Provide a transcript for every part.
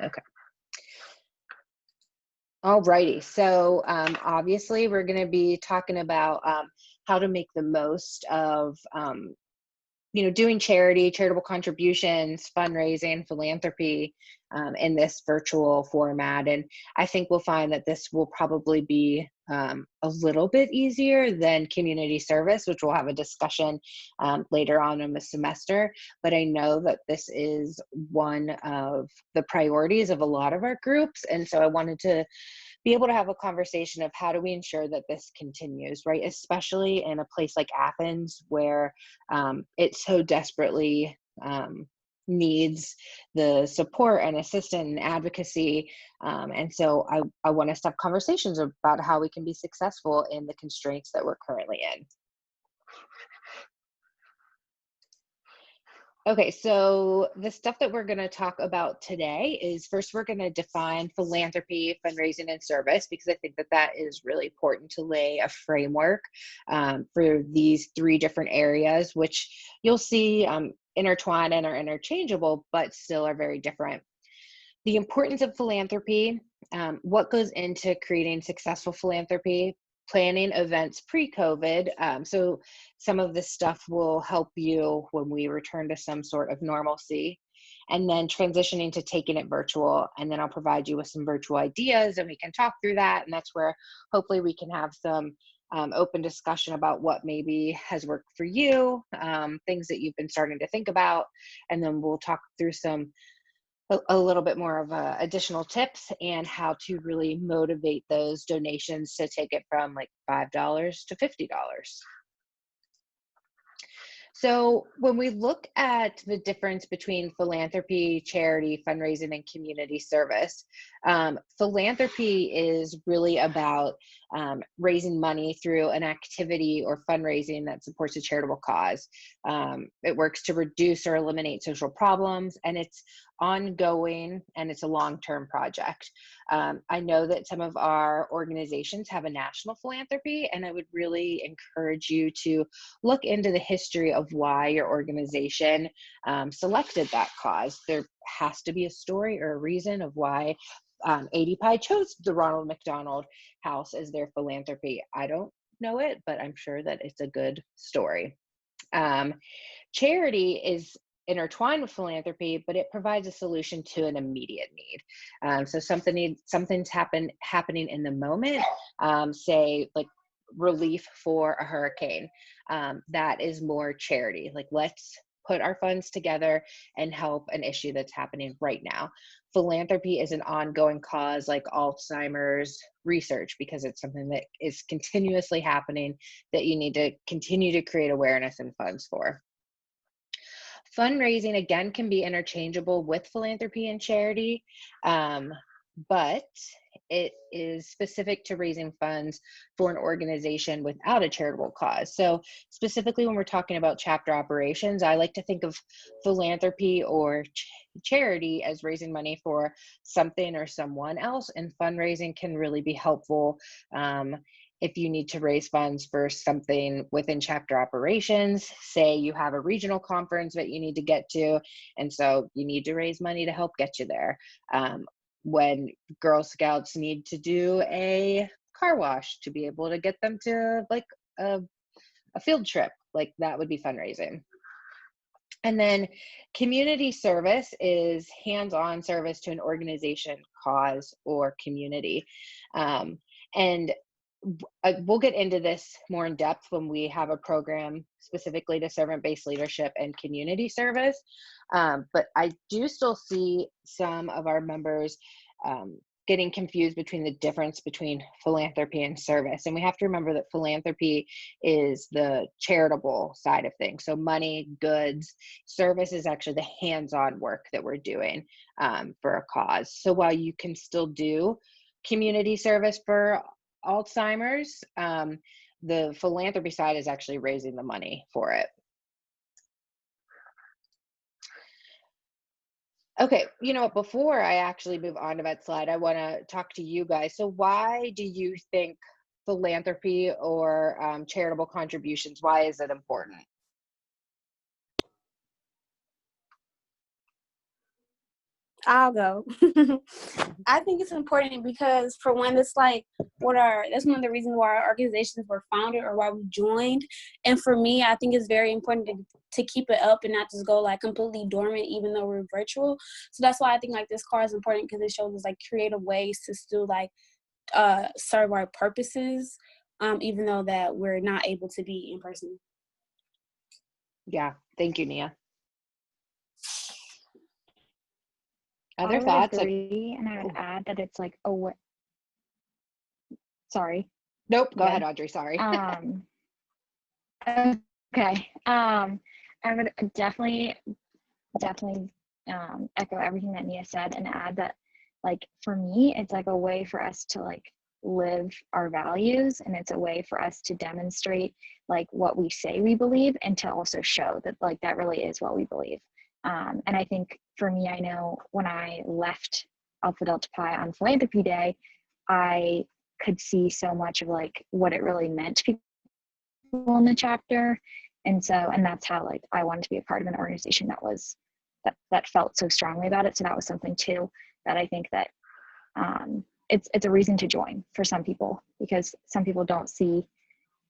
Okay. Alrighty. So obviously, we're going to be talking about how to make the most of doing charity, charitable contributions, fundraising, philanthropy in this virtual format. And I think we'll find that this will probably be a little bit easier than community service, which we'll have a discussion later on in the semester. But I know that this is one of the priorities of a lot of our groups. And so I wanted to be able to have a conversation of how do we ensure that this continues, right? Especially in a place like Athens where it so desperately needs the support and assistance and advocacy. And so I want us to have conversations about how we can be successful in the constraints that we're currently in. Okay, so the stuff that we're going to talk about today is first, we're going to define philanthropy, fundraising, and service, because I think that that is really important to lay a framework for these three different areas, which you'll see intertwine and are interchangeable, but still are very different. The importance of philanthropy, what goes into creating successful philanthropy, planning events pre-COVID. So some of this stuff will help you when we return to some sort of normalcy, and then transitioning to taking it virtual. And then I'll provide you with some virtual ideas and we can talk through that. And that's where hopefully we can have some open discussion about what maybe has worked for you, things that you've been starting to think about. And then we'll talk through a little bit more of additional tips and how to really motivate those donations to take it from like $5 to $50. So when we look at the difference between philanthropy, charity, fundraising, and community service, philanthropy is really about raising money through an activity or fundraising that supports a charitable cause. It works to reduce or eliminate social problems, and it's ongoing and it's a long-term project. I know that some of our organizations have a national philanthropy, and I would really encourage you to look into the history of why your organization selected that cause. There has to be a story or a reason of why ADPI chose the Ronald McDonald House as their philanthropy. I don't know it, but I'm sure that it's a good story. Charity is intertwined with philanthropy, but it provides a solution to an immediate need. So something's happening in the moment, say like relief for a hurricane. That is more charity. Like, let's put our funds together and help an issue that's happening right now. Philanthropy is an ongoing cause, like Alzheimer's research, because it's something that is continuously happening that you need to continue to create awareness and funds for. Fundraising, again, can be interchangeable with philanthropy and charity, but it is specific to raising funds for an organization without a charitable cause. So specifically when we're talking about chapter operations, I like to think of philanthropy or charity as raising money for something or someone else, and fundraising can really be helpful if you need to raise funds for something within chapter operations. Say you have a regional conference that you need to get to, and so you need to raise money to help get you there. When Girl Scouts need to do a car wash to be able to get them to like a field trip, like that would be fundraising. And then community service is hands-on service to an organization, cause, or community. And we'll get into this more in depth when we have a program specifically to servant-based leadership and community service. But I do still see some of our members getting confused between the difference between philanthropy and service. And we have to remember that philanthropy is the charitable side of things. So money, goods. Service is actually the hands-on work that we're doing for a cause. So while you can still do community service for Alzheimer's, the philanthropy side is actually raising the money for it. Okay, before I actually move on to that slide, I want to talk to you guys. So why do you think philanthropy or charitable contributions, why is it important? I'll go. I think it's important because, for one, that's like that's one of the reasons why our organizations were founded or why we joined. And for me, I think it's very important to keep it up and not just go like completely dormant, even though we're virtual. So that's why I think like this card is important, because it shows us like creative ways to still like serve our purposes, even though that we're not able to be in person. Yeah, thank you, Nia. Other thoughts? Agree, and I would add that it's like sorry. Nope, go ahead, Audrey. Sorry. Okay. I would definitely echo everything that Nia said, and add that, like, for me, it's like a way for us to like live our values, and it's a way for us to demonstrate like what we say we believe, and to also show that like that really is what we believe. And I think for me, I know when I left Alpha Delta Pi on Philanthropy Day, I could see so much of like what it really meant to people in the chapter. And that's how like I wanted to be a part of an organization that felt so strongly about it. So that was something too that I think that it's a reason to join for some people, because some people don't see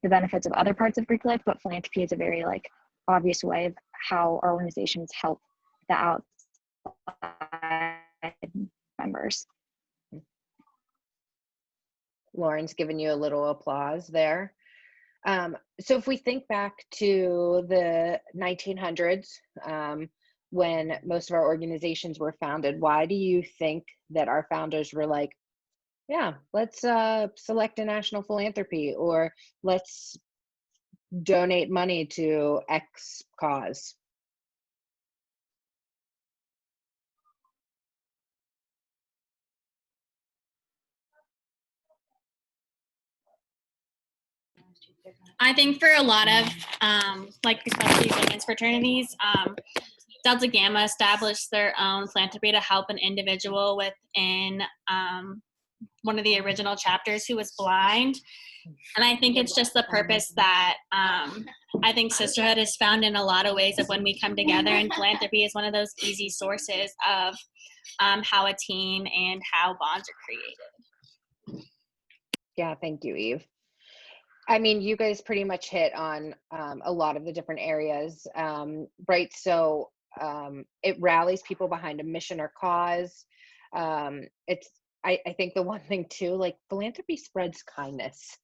the benefits of other parts of Greek life, but philanthropy is a very like obvious way of how our organizations help the outside members. Lauren's giving you a little applause there. So if we think back to the 1900s, when most of our organizations were founded, why do you think that our founders were like, yeah, let's select a national philanthropy, or let's donate money to X cause? I think for a lot of, like especially women's fraternities, Delta Gamma established their own philanthropy to help an individual within one of the original chapters who was blind. And I think it's just the purpose that I think sisterhood is found in a lot of ways of when we come together, and philanthropy is one of those easy sources of how a team and how bonds are created. Yeah, thank you, Eve. I mean, you guys pretty much hit on a lot of the different areas, right? So it rallies people behind a mission or cause. I think the one thing too, like philanthropy spreads kindness.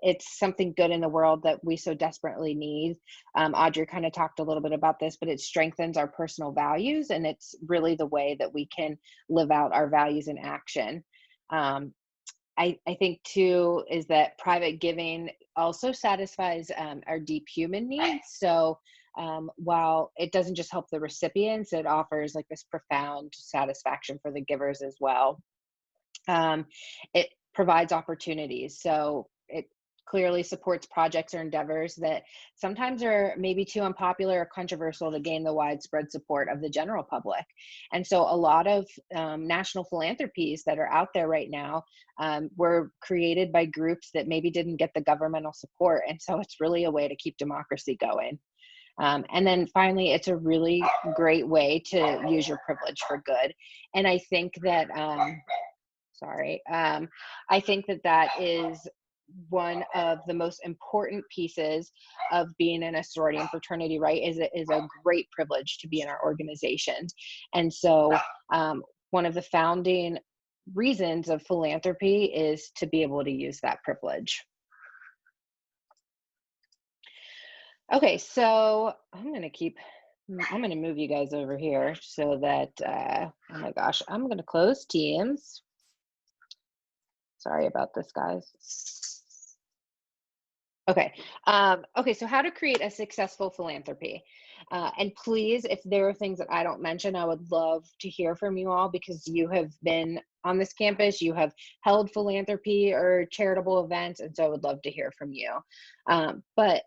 It's something good in the world that we so desperately need. Audrey kind of talked a little bit about this, but it strengthens our personal values, and it's really the way that we can live out our values in action. I think too is that private giving also satisfies our deep human needs. So while it doesn't just help the recipients, it offers like this profound satisfaction for the givers as well. It provides opportunities. So it clearly supports projects or endeavors that sometimes are maybe too unpopular or controversial to gain the widespread support of the general public. And so a lot of national philanthropies that are out there right now were created by groups that maybe didn't get the governmental support. And so it's really a way to keep democracy going. And then finally, it's a really great way to use your privilege for good. And I think that, I think that is one of the most important pieces of being in a sorority and fraternity, right? Is a great privilege to be in our organizations. And so one of the founding reasons of philanthropy is to be able to use that privilege. Okay, so I'm going to move you guys over here so that, oh my gosh, I'm going to close Teams. Sorry about this, guys. Okay. Okay, so how to create a successful philanthropy. And please, if there are things that I don't mention, I would love to hear from you all, because you have been on this campus, you have held philanthropy or charitable events, and so I would love to hear from you. But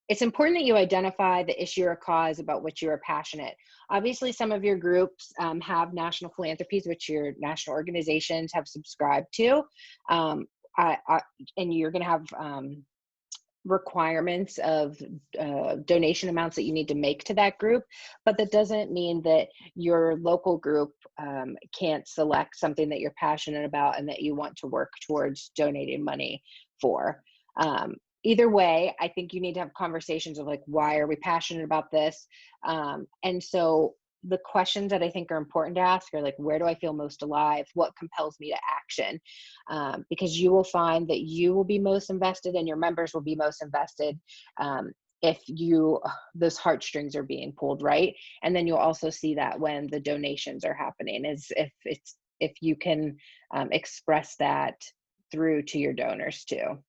it's important that you identify the issue or cause about which you are passionate. Obviously, some of your groups have national philanthropies, which your national organizations have subscribed to. And you're going to have requirements of donation amounts that you need to make to that group, but that doesn't mean that your local group can't select something that you're passionate about and that you want to work towards donating money for. Either way, I think you need to have conversations of like, why are we passionate about this? And so the questions that I think are important to ask are like, where do I feel most alive? What compels me to action? Because you will find that you will be most invested and your members will be most invested if those heartstrings are being pulled, right? And then you'll also see that when the donations are happening, is if you can express that through to your donors too.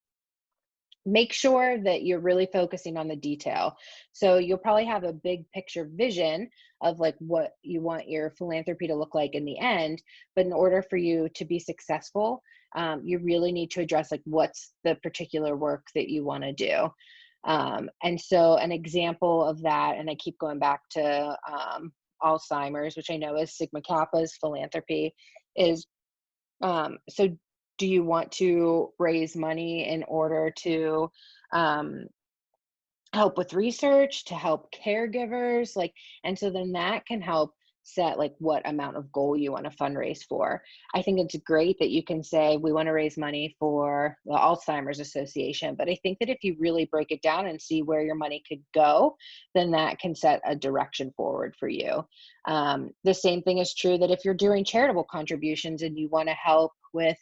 Make sure that you're really focusing on the detail. So you'll probably have a big picture vision of like what you want your philanthropy to look like in the end. But in order for you to be successful, you really need to address like what's the particular work that you want to do. And so an example of that, and I keep going back to Alzheimer's, which I know is Sigma Kappa's philanthropy, is so do you want to raise money in order to help with research, to help caregivers? Like, and so then that can help set like what amount of goal you want to fundraise for. I think it's great that you can say, we want to raise money for the Alzheimer's Association, but I think that if you really break it down and see where your money could go, then that can set a direction forward for you. The same thing is true that if you're doing charitable contributions and you want to help with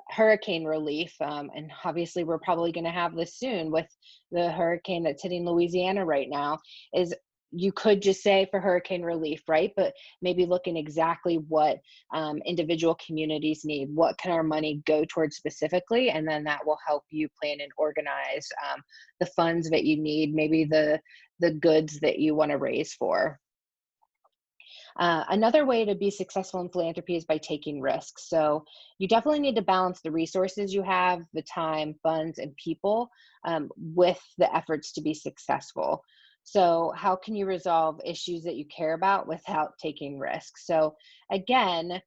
hurricane relief, and obviously we're probably going to have this soon with the hurricane that's hitting Louisiana right now, is you could just say for hurricane relief, right? But maybe looking exactly what individual communities need, what can our money go towards specifically, and then that will help you plan and organize the funds that you need, maybe the goods that you want to raise for. Another way to be successful in philanthropy is by taking risks. So you definitely need to balance the resources you have, the time, funds, and people with the efforts to be successful. So how can you resolve issues that you care about without taking risks? So again,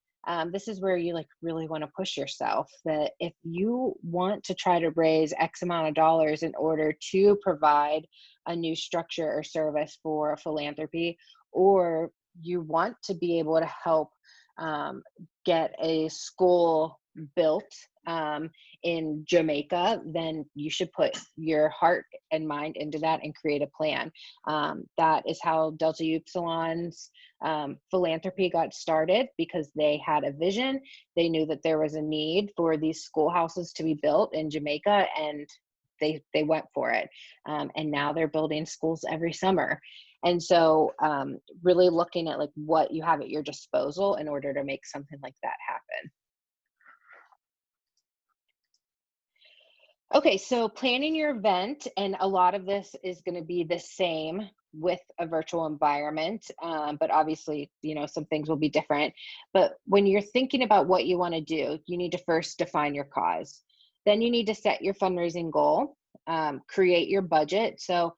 this is where you like really want to push yourself, that if you want to try to raise X amount of dollars in order to provide a new structure or service for philanthropy, or you want to be able to help get a school built in Jamaica, then you should put your heart and mind into that and create a plan. That is how Delta Upsilon's philanthropy got started, because they had a vision. They knew that there was a need for these schoolhouses to be built in Jamaica, and they went for it. And now they're building schools every summer. And so really looking at like what you have at your disposal in order to make something like that happen. Okay, so planning your event, and a lot of this is going to be the same with a virtual environment, but obviously, you know, some things will be different. But when you're thinking about what you want to do, you need to first define your cause. Then you need to set your fundraising goal, create your budget. So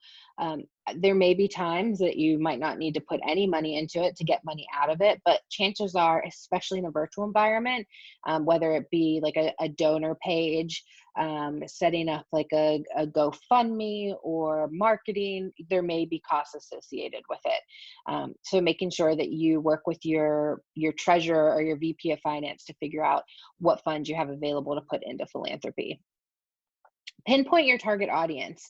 there may be times that you might not need to put any money into it to get money out of it, but chances are, especially in a virtual environment, whether it be like a donor page, setting up like a GoFundMe or marketing, there may be costs associated with it. So making sure that you work with your treasurer or your VP of finance to figure out what funds you have available to put into philanthropy. Pinpoint your target audience.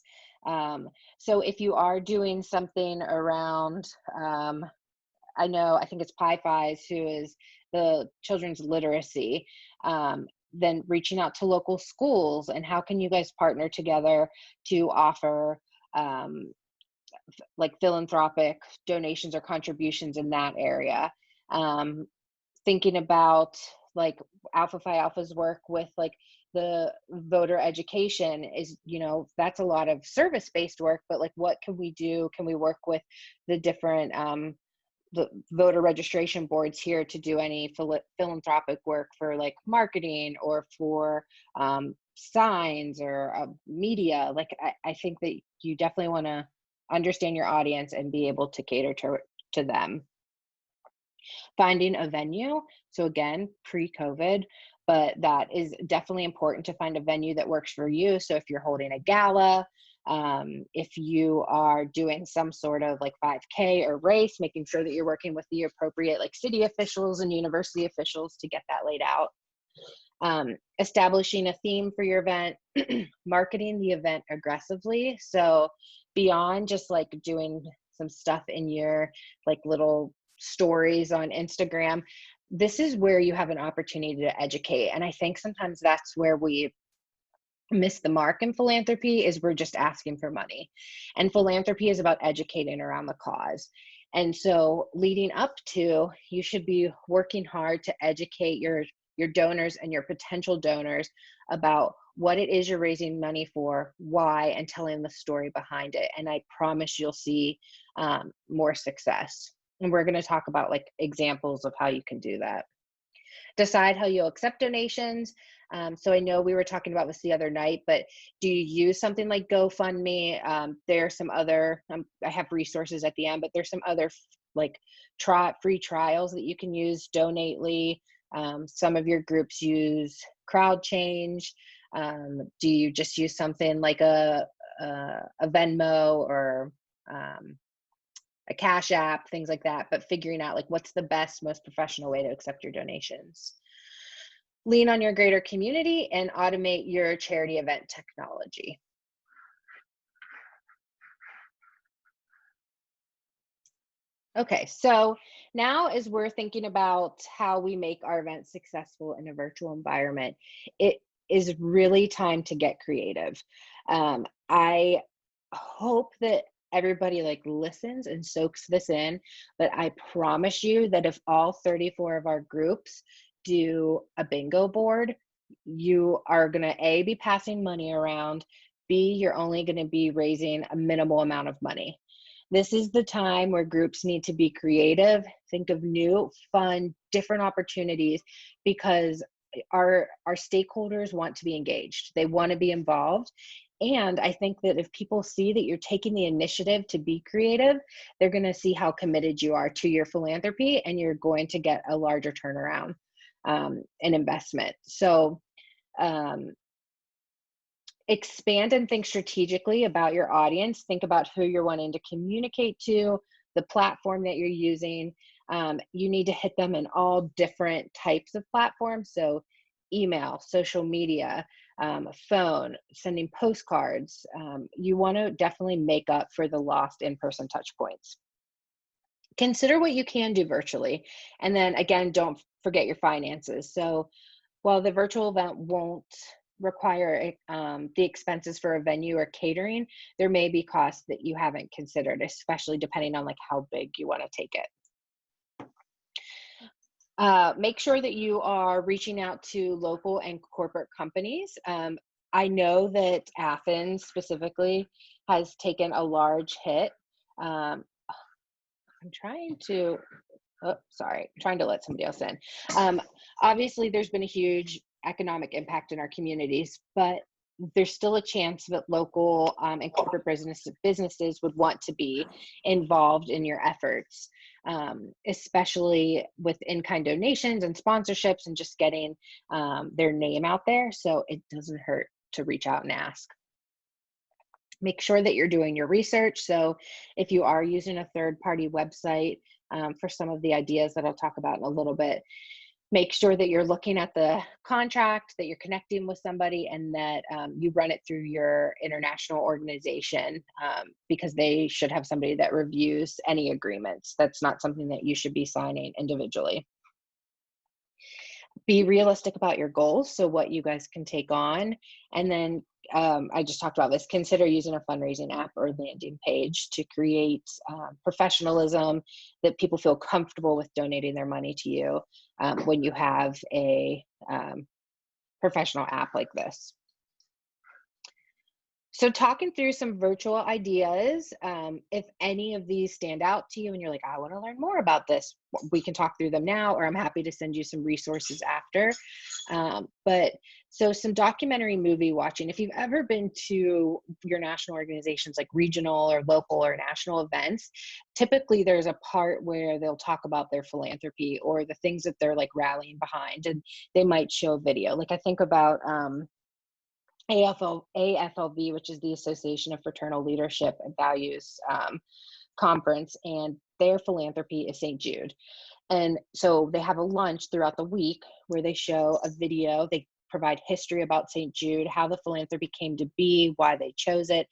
So if you are doing something around, I think it's Pi-Fi's, who is the children's literacy, then reaching out to local schools, and how can you guys partner together to offer like philanthropic donations or contributions in that area. Thinking about like Alpha Phi Alpha's work with like the voter education is, you know, that's a lot of service-based work, but like what can we do? Can we work with the different the voter registration boards here to do any philanthropic work for like marketing or for signs or media? Like I think that you definitely want to understand your audience and be able to cater to them. Finding a venue. So again, pre-COVID, but that is definitely important to find a venue that works for you. So if you're holding a gala, if you are doing some sort of like 5K or race, making sure that you're working with the appropriate like city officials and university officials to get that laid out. Establishing a theme for your event, marketing the event aggressively. So beyond just like doing some stuff in your like little stories on Instagram, this is where you have an opportunity to educate. And I think sometimes that's where we miss the mark in philanthropy, is we're just asking for money. And philanthropy is about educating around the cause. And so leading up to, you should be working hard to educate your donors and your potential donors about what it is you're raising money for, why, and telling the story behind it. And I promise you'll see more success. And we're going to talk about like examples of how you can do that. Decide how you'll accept donations. So I know we were talking about this the other night, but do you use something like GoFundMe? There are some other, I have resources at the end, but there's some other like free trials that you can use. Donately. Some of your groups use CrowdChange. Do you just use something like a Venmo or a Cash App, things like that, but figuring out like what's the best, most professional way to accept your donations. Lean on your greater community and automate your charity event technology. Okay, so now as we're thinking about how we make our events successful in a virtual environment, it is really time to get creative. I hope that everybody like listens and soaks this in, but I promise you that if all 34 of our groups do a bingo board, you are gonna A, be passing money around, B, you're only gonna be raising a minimal amount of money. This is the time where groups need to be creative, think of new, fun, different opportunities, because our stakeholders want to be engaged. They want to be involved. And I think that if people see that you're taking the initiative to be creative, they're going to see how committed you are to your philanthropy, and you're going to get a larger turnaround and investment. So expand and think strategically about your audience. Think about who you're wanting to communicate to, the platform that you're using. You need to hit them in all different types of platforms. So email, social media, phone, sending postcards. You want to definitely make up for the lost in-person touch points. Consider what you can do virtually. And then again, don't forget your finances. So while the virtual event won't require the expenses for a venue or catering, there may be costs that you haven't considered, especially depending on like how big you want to take it. Make sure that you are reaching out to local and corporate companies. I know that Athens specifically has taken a large hit. I'm trying to, trying to let somebody else in. Obviously, there's been a huge economic impact in our communities, but there's still a chance that local and corporate businesses would want to be involved in your efforts, especially with in-kind donations and sponsorships and just getting their name out there. So it doesn't hurt to reach out and ask. Make sure that you're doing your research. So if you are using a third-party website for some of the ideas that I'll talk about in a little bit, make sure that you're looking at the contract, that you're connecting with somebody, and that you run it through your international organization, because they should have somebody that reviews any agreements. That's not something that you should be signing individually. Be realistic about your goals, so what you guys can take on. And then I just talked about this, consider using a fundraising app or landing page to create professionalism, that people feel comfortable with donating their money to you when you have a professional app like this. So talking through some virtual ideas, if any of these stand out to you and you're like, I want to learn more about this, we can talk through them now, or I'm happy to send you some resources after. But so some documentary movie watching, if you've ever been to your national organizations like regional or local or national events, typically there's a part where they'll talk about their philanthropy or the things that they're like rallying behind, and they might show video. Like I think about AFLV, which is the Association of Fraternal Leadership and Values conference, and their philanthropy is St. Jude. And so they have a lunch throughout the week where they show a video. They provide history about St. Jude, how the philanthropy came to be, why they chose it.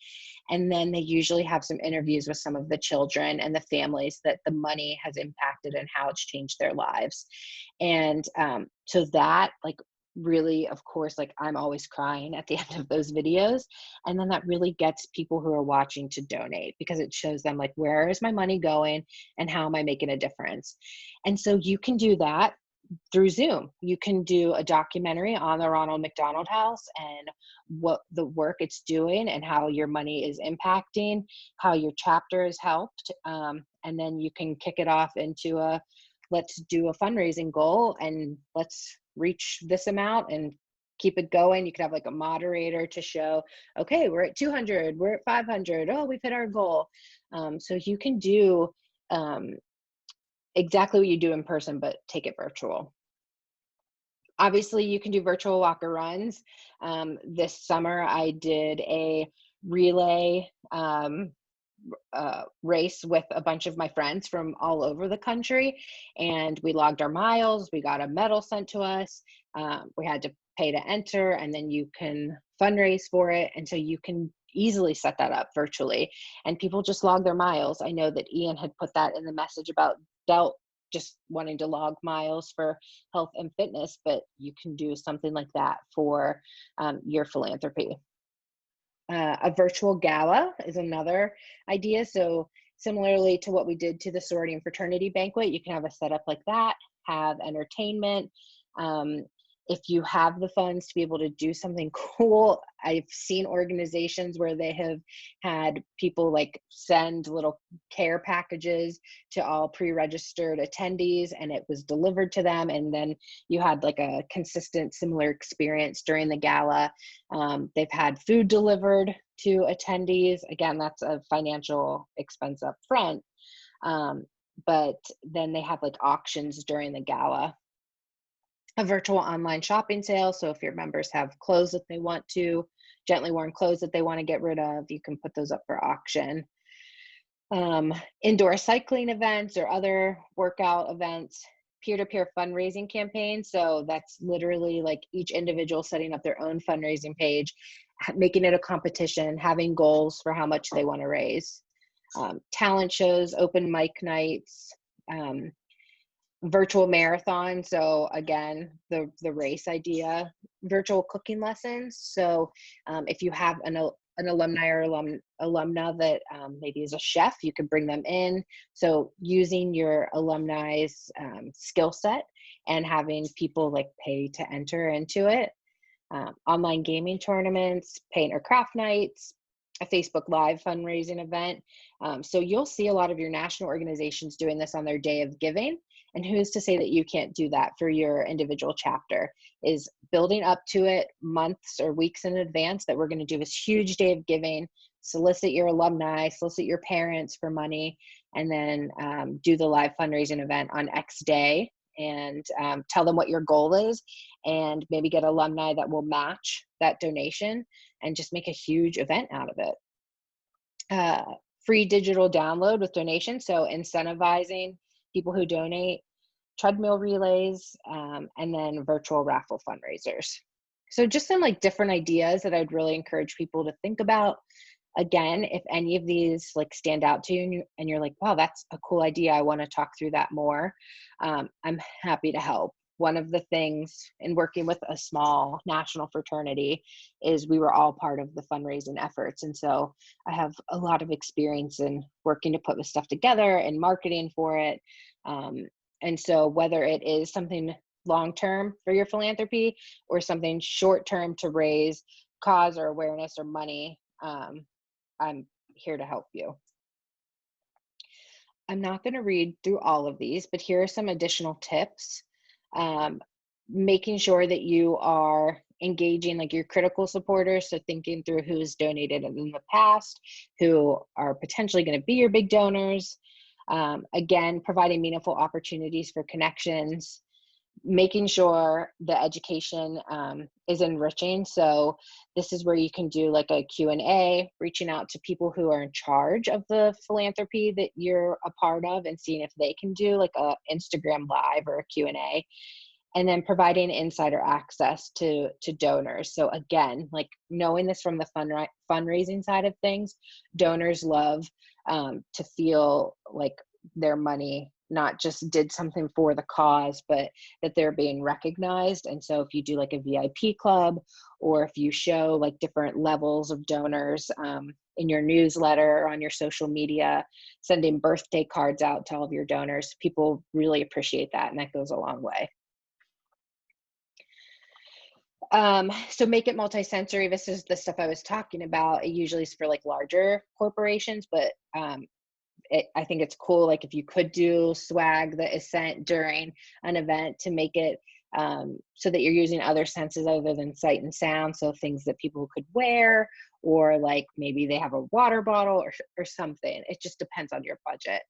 And then they usually have some interviews with some of the children and the families that the money has impacted and how it's changed their lives. And so that, like, really, of course, like I'm always crying at the end of those videos. And then that really gets people who are watching to donate, because it shows them like, where is my money going and how am I making a difference? And so you can do that through Zoom. You can do a documentary on the Ronald McDonald House and what the work it's doing and how your money is impacting, how your chapter has helped. And then you can kick it off into let's do a fundraising goal and let's reach this amount and keep it going. You could have like a moderator to show, okay, we're at 200, we're at 500, oh, we've hit our goal. So you can do exactly what you do in person, but take it virtual. Obviously, you can do virtual walk or runs. This summer, I did a relay race with a bunch of my friends from all over the country, and we logged our miles. We got a medal sent to us. We had to pay to enter, and then you can fundraise for it. And so you can easily set that up virtually, and people just log their miles. I know that Ian had put that in the message about Delt just wanting to log miles for health and fitness, but you can do something like that for your philanthropy. A virtual gala is another idea. So similarly to what we did to the sorority and fraternity banquet, you can have a setup like that, have entertainment. If you have the funds to be able to do something cool, I've seen organizations where they have had people like send little care packages to all pre-registered attendees, and it was delivered to them. And then you had like a consistent similar experience during the gala. They've had food delivered to attendees. Again, that's a financial expense up front. But then they have like auctions during the gala. A virtual online shopping sale. So if your members have clothes that they want to, gently worn clothes that they want to get rid of, you can put those up for auction. Indoor cycling events or other workout events, peer-to-peer fundraising campaigns. So that's literally like each individual setting up their own fundraising page, making it a competition, having goals for how much they want to raise. Talent shows, open mic nights, virtual marathon. So again, the race idea, virtual cooking lessons. So if you have an alumni or alumna that maybe is a chef, you could bring them in. So using your alumni's skill set and having people like pay to enter into it. Online gaming tournaments, paint or craft nights, a Facebook Live fundraising event. So you'll see a lot of your national organizations doing this on their day of giving. And who's to say that you can't do that for your individual chapter? Is building up to it months or weeks in advance that we're going to do this huge day of giving, solicit your alumni, solicit your parents for money, and then do the live fundraising event on X day and tell them what your goal is, and maybe get alumni that will match that donation and just make a huge event out of it. Free digital download with donations, so incentivizing people who donate, treadmill relays, and then virtual raffle fundraisers. So just some like different ideas that I'd really encourage people to think about. Again, if any of these like stand out to you and you're like, wow, that's a cool idea, I want to talk through that more, I'm happy to help. One of the things in working with a small national fraternity is we were all part of the fundraising efforts. And so I have a lot of experience in working to put this stuff together and marketing for it. And so whether it is something long-term for your philanthropy or something short-term to raise cause or awareness or money, I'm here to help you. I'm not going to read through all of these, but here are some additional tips. Making sure that you are engaging like your critical supporters, so thinking through who's donated in the past, who are potentially going to be your big donors. Again, providing meaningful opportunities for connections, making sure the education is enriching. So this is where you can do like a Q&A, reaching out to people who are in charge of the philanthropy that you're a part of and seeing if they can do like a Instagram live or a Q&A, and then providing insider access to donors. So again, like knowing this from the fundraising side of things, donors love to feel like their money not just did something for the cause, but that they're being recognized. And so if you do like a VIP club, or if you show like different levels of donors in your newsletter or on your social media, sending birthday cards out to all of your donors, people really appreciate that, and that goes a long way. So make it multi-sensory. This is the stuff I was talking about. It usually is for like larger corporations, but I think it's cool, like if you could do swag that is sent during an event to make it so that you're using other senses other than sight and sound. So things that people could wear, or like maybe they have a water bottle or something. It just depends on your budget.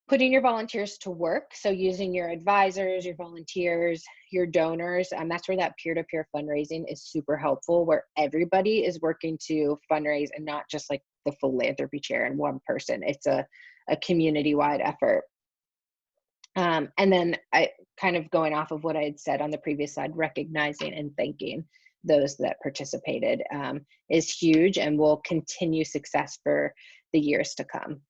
Putting your volunteers to work. So using your advisors, your volunteers, your donors, and that's where that peer-to-peer fundraising is super helpful, where everybody is working to fundraise and not just like the philanthropy chair and one person. It's a community-wide effort. And then I kind of going off of what I had said on the previous slide, recognizing and thanking those that participated is huge and will continue success for the years to come.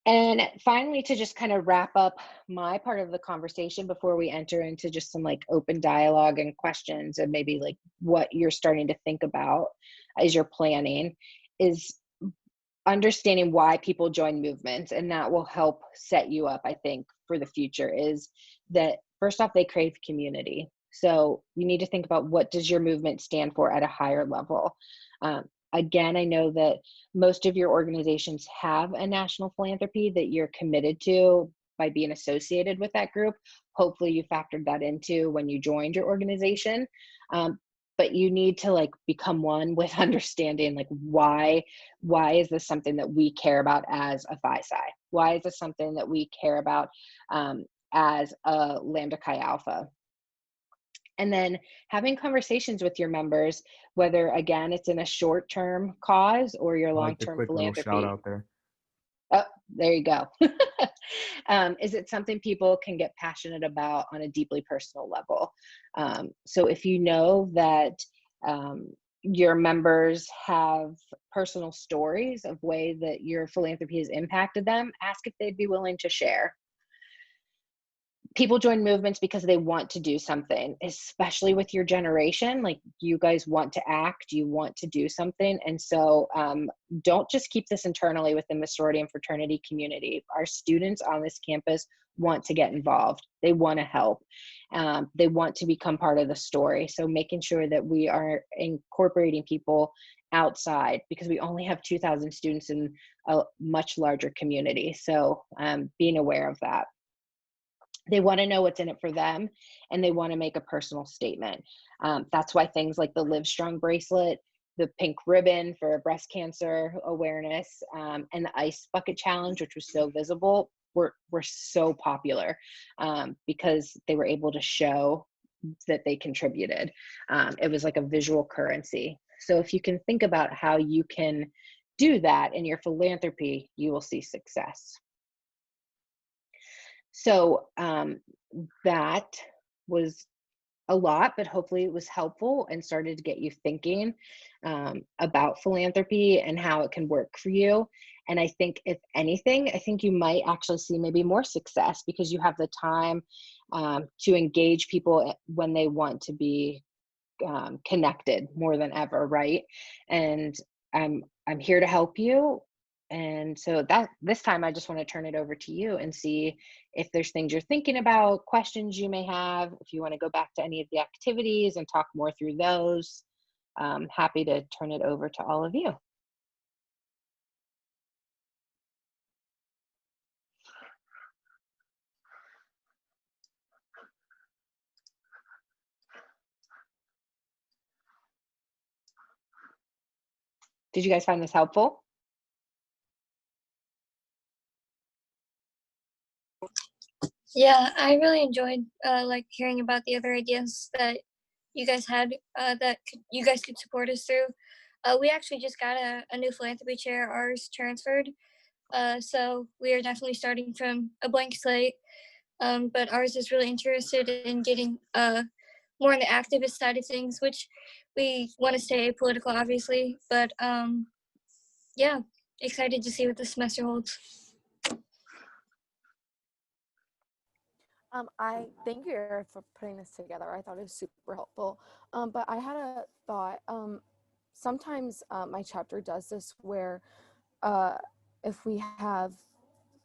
And finally, to just kind of wrap up my part of the conversation before we enter into just some like open dialogue and questions, and maybe like what you're starting to think about as you're planning, is understanding why people join movements. And that will help set you up, I think, for the future. Is that first off, they crave community. So you need to think about, what does your movement stand for at a higher level? Again, I know that most of your organizations have a national philanthropy that you're committed to by being associated with that group. Hopefully you factored that into when you joined your organization. But you need to like become one with understanding like why is this something that we care about as a Phi Psi? Why is this something that we care about as a Lambda Chi Alpha? And then having conversations with your members, whether again it's in a short-term cause or your long-term philanthropy. Shout out there. Oh, there you go. Is it something people can get passionate about on a deeply personal level? So if you know that your members have personal stories of ways that your philanthropy has impacted them, ask if they'd be willing to share. People join movements because they want to do something, especially with your generation. Like, you guys want to act, you want to do something. And so don't just keep this internally within the sorority and fraternity community. Our students on this campus want to get involved. They want to help. They want to become part of the story. So making sure that we are incorporating people outside, because we only have 2,000 students in a much larger community. So being aware of that. They want to know what's in it for them, and they want to make a personal statement. That's why things like the Live Strong bracelet, the pink ribbon for breast cancer awareness, and the ice bucket challenge, which was so visible, were so popular because they were able to show that they contributed. It was like a visual currency. So if you can think about how you can do that in your philanthropy, you will see success. So that was a lot, but hopefully it was helpful and started to get you thinking about philanthropy and how it can work for you. And I think if anything, I think you might actually see maybe more success because you have the time to engage people when they want to be connected more than ever, right? And I'm here to help you. And so that this time I just want to turn it over to you and see if there's things you're thinking about, questions you may have, if you want to go back to any of the activities and talk more through those. happy to turn it over to all of you. Did you guys find this helpful? Yeah, I really enjoyed like hearing about the other ideas that you guys had that you guys could support us through. We actually just got a new philanthropy chair. Ours transferred, so we are definitely starting from a blank slate. But ours is really interested in getting more on the activist side of things, which we want to stay apolitical, obviously. But yeah, excited to see what the semester holds. I thank you, Eric, for putting this together. I thought it was super helpful. But I had a thought. Sometimes my chapter does this where if we have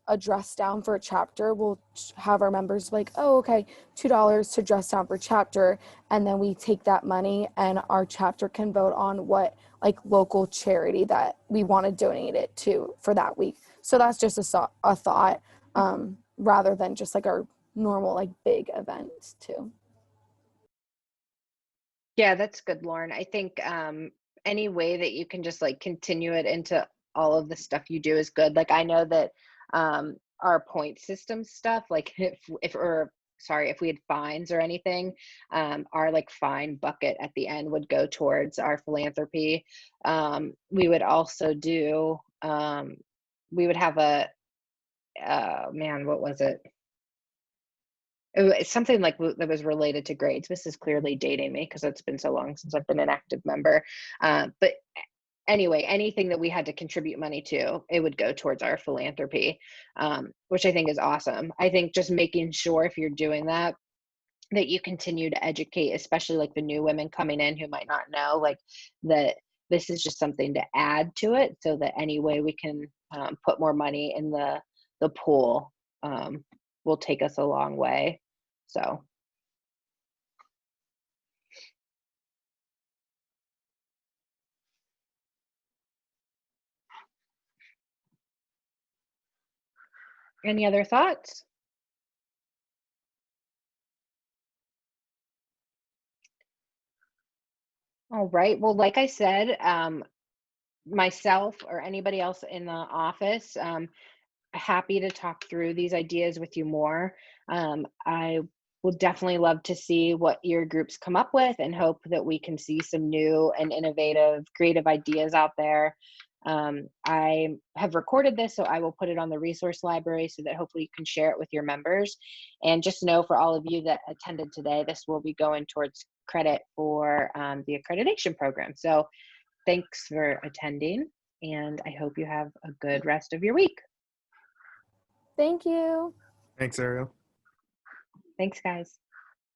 a dress down for a chapter, we'll have our members like, oh, okay, $2 to dress down for chapter. And then we take that money and our chapter can vote on what like local charity that we want to donate it to for that week. So that's just a thought rather than just like our normal like big events too. Yeah, that's good, Lauren. I think any way that you can just like continue it into all of the stuff you do is good. Like I know that our point system stuff, like if we had fines or anything, our like fine bucket at the end would go towards our philanthropy. We would also do we would have a man, what was it? It's something like that was related to grades. This is clearly dating me because it's been so long since I've been an active member. But anyway, anything that we had to contribute money to, it would go towards our philanthropy, which I think is awesome. I think just making sure if you're doing that, that you continue to educate, especially like the new women coming in who might not know, like that this is just something to add to it so that any way we can put more money in the pool will take us a long way. So. Any other thoughts? All right. Well, like I said, myself or anybody else in the office, happy to talk through these ideas with you more. I will definitely love to see what your groups come up with and hope that we can see some new and innovative, creative ideas out there. I have recorded this, so I will put it on the resource library so that hopefully you can share it with your members. And just know for all of you that attended today, this will be going towards credit for the accreditation program. So thanks for attending, and I hope you have a good rest of your week. Thank you. Thanks, Ariel. Thanks, guys.